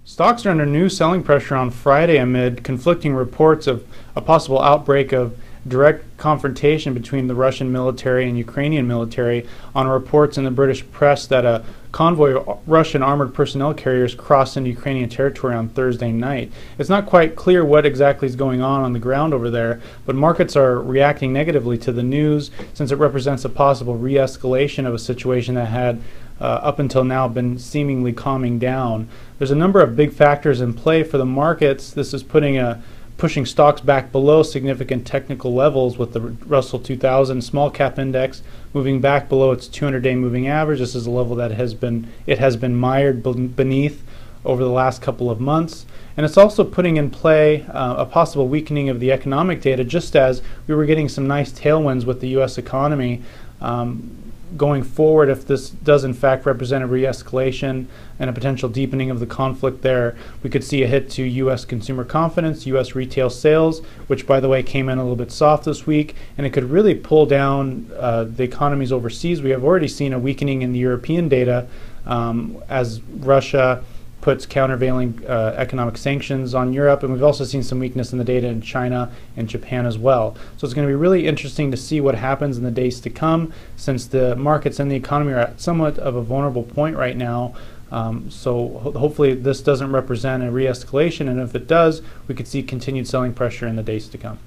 Stocks are under new selling pressure on Friday amid conflicting reports of a possible outbreak of direct confrontation between the Russian military and Ukrainian military, on reports in the British press that a convoy of Russian armored personnel carriers crossed into Ukrainian territory on Thursday night. It's not quite clear what exactly is going on the ground over there, but markets are reacting negatively to the news since it represents a possible re-escalation of a situation that had up until now been seemingly calming down. There's a number of big factors in play for the markets. This is pushing stocks back below significant technical levels, with the Russell 2000 small cap index moving back below its 200-day moving average. This is a level that it has been mired beneath over the last couple of months. And it's also putting in play a possible weakening of the economic data, just as we were getting some nice tailwinds with the U.S. economy. Going forward, if this does in fact represent a re-escalation and a potential deepening of the conflict there, we could see a hit to U.S. consumer confidence, U.S. retail sales, which by the way came in a little bit soft this week, and it could really pull down the economies overseas. We have already seen a weakening in the European data as Russia puts countervailing economic sanctions on Europe, and we've also seen some weakness in the data in China and Japan as well. So it's going to be really interesting to see what happens in the days to come, since the markets and the economy are at somewhat of a vulnerable point right now. So hopefully this doesn't represent a re-escalation, and if it does, we could see continued selling pressure in the days to come.